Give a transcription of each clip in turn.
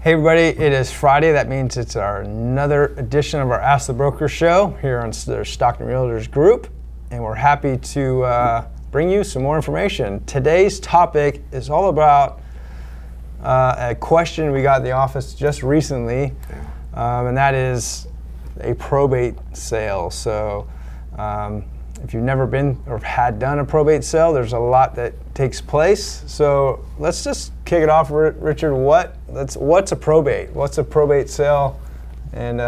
Hey everybody, it is Friday. That means it's another edition of our Ask the Broker show here on the Stockton Realtors Group, and we're happy to bring you some more information. Today's topic is all about a question we got in the office just recently, and that is a probate sale. So if you've never been or had done a probate sale, there's a lot that takes place. So let's just kick it off, Richard. What's a probate? What's a probate sale? And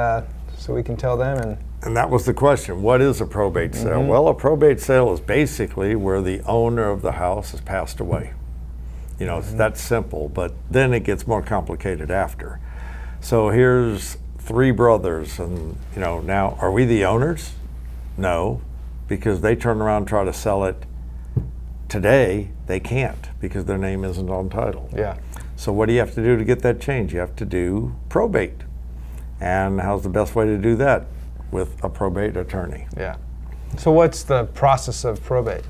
so we can tell them. And that was the question. What is a probate sale? Well, a probate sale is basically where the owner of the house has passed away. You know, it's that simple, but then it gets more complicated after. So here's three brothers, and now are we the owners? No, because they turn around and try to sell it today. They can't because their name isn't on title. Yeah. So what do you have to do to get that changed? You have to do probate. And how's the best way to do that? With a probate attorney. Yeah. So what's the process of probate?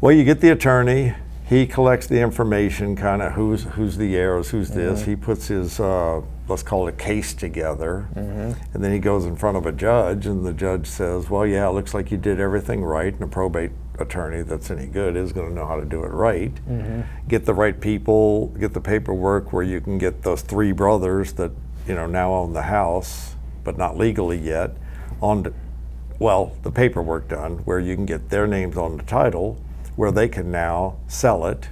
Well, you get the attorney. He collects the information, kind of who's the heirs, who's this. He puts his, let's call it a case together. And then he goes in front of a judge, and the judge says, well, yeah, it looks like you did everything right. And a probate attorney that's any good is going to know how to do it right. Get the right people, get the paperwork where you can get those three brothers that now own the house, but not legally yet, the paperwork done where you can get their names on the title, where they can now sell it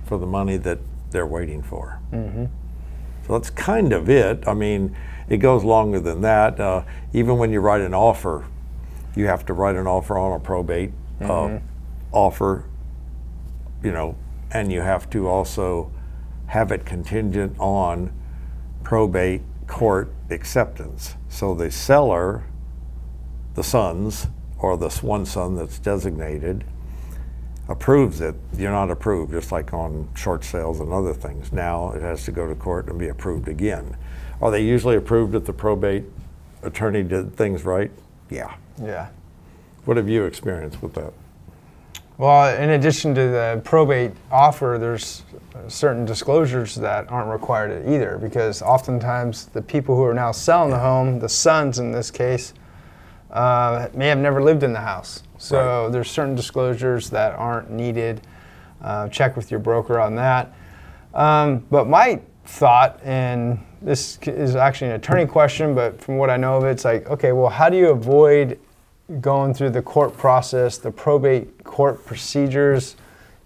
for the money that they're waiting for. So that's kind of it. I mean, it goes longer than that. Even when you write an offer, you have to write an offer on a probate offer, and you have to also have it contingent on probate court acceptance. So the seller, the sons, or the one son that's designated, approves it. You're not approved, just like on short sales and other things. Now it has to go to court and be approved again. Are they usually approved if the probate attorney did things right? Yeah. Yeah. What have you experienced with that? Well, in addition to the probate offer, there's certain disclosures that aren't required either, because oftentimes the people who are now selling the home, the sons in this case, may have never lived in the house. So there's certain disclosures that aren't needed. Check with your broker on that. But my thought, and this is actually an attorney question, but from what I know of it, it's like, okay, well, how do you avoid going through the court process, the probate court procedures,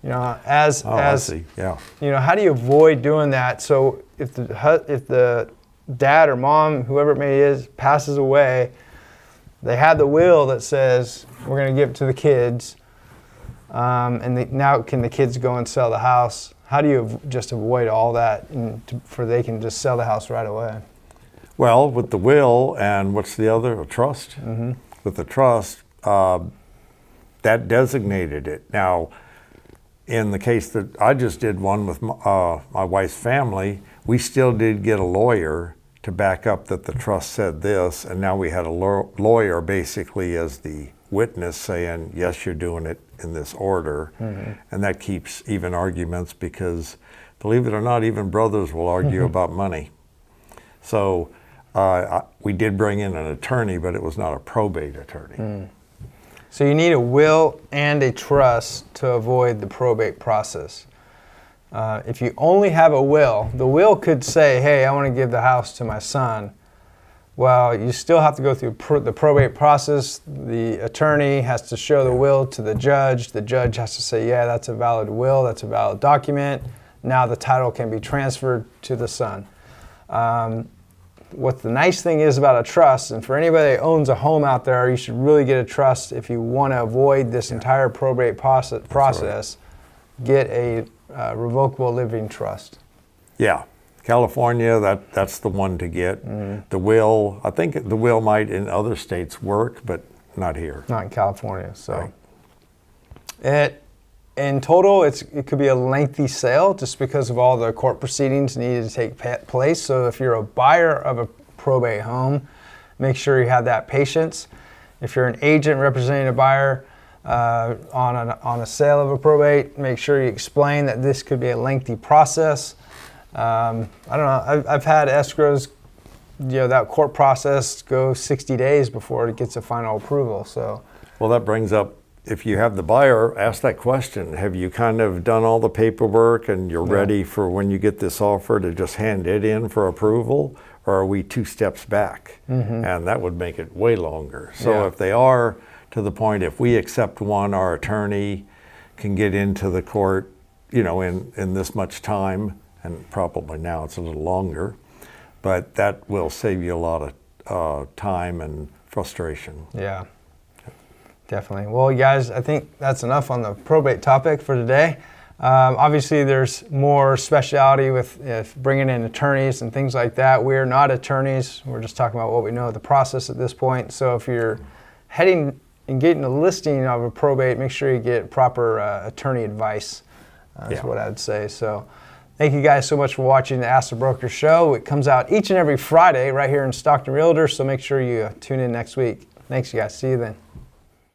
I see. Yeah. How do you avoid doing that? So if the dad or mom, whoever it may is, passes away, they have the will that says we're going to give it to the kids, and now can the kids go and sell the house? How do you just avoid all that for they can just sell the house right away? Well, with the will and what's the other? A trust? With the trust, that designated it. Now, in the case that I just did one with my wife's family, we still did get a lawyer to back up that the trust said this, and now we had a lawyer basically as the witness saying, yes, you're doing it in this order. And that keeps even arguments, because believe it or not, even brothers will argue about money. So we did bring in an attorney, but it was not a probate attorney. So you need a will and a trust to avoid the probate process. If you only have a will, the will could say, hey, I want to give the house to my son. Well, you still have to go through the probate process. The attorney has to show the will to the judge. The judge has to say, yeah, that's a valid will, that's a valid document. Now the title can be transferred to the son. What the nice thing is about a trust, and for anybody that owns a home out there, you should really get a trust if you want to avoid this entire probate process. Get a revocable living trust. Yeah. California, that's the one to get. The will, I think the will might in other states work, but not here. Not in California. So in total, it could be a lengthy sale just because of all the court proceedings needed to take place. So if you're a buyer of a probate home, make sure you have that patience. If you're an agent representing a buyer on a sale of a probate, make sure you explain that this could be a lengthy process. I don't know. I've had escrows, that court process go 60 days before it gets a final approval. So, well, that brings up, if you have the buyer, ask that question. Have you kind of done all the paperwork and you're ready for when you get this offer to just hand it in for approval? Or are we 2 steps back? And that would make it way longer. So if they are to the point, if we accept one, our attorney can get into the court, in this much time, and probably now it's a little longer, but that will save you a lot of time and frustration. Yeah, definitely. Well, you guys, I think that's enough on the probate topic for today. Obviously, there's more speciality with bringing in attorneys and things like that. We're not attorneys. We're just talking about what we know of the process at this point. So if you're heading and getting a listing of a probate, make sure you get proper attorney advice. That's what I'd say. So thank you guys so much for watching the Ask the Broker show. It comes out each and every Friday right here in Stockton Realtor, so make sure you tune in next week. Thanks, you guys. See you then.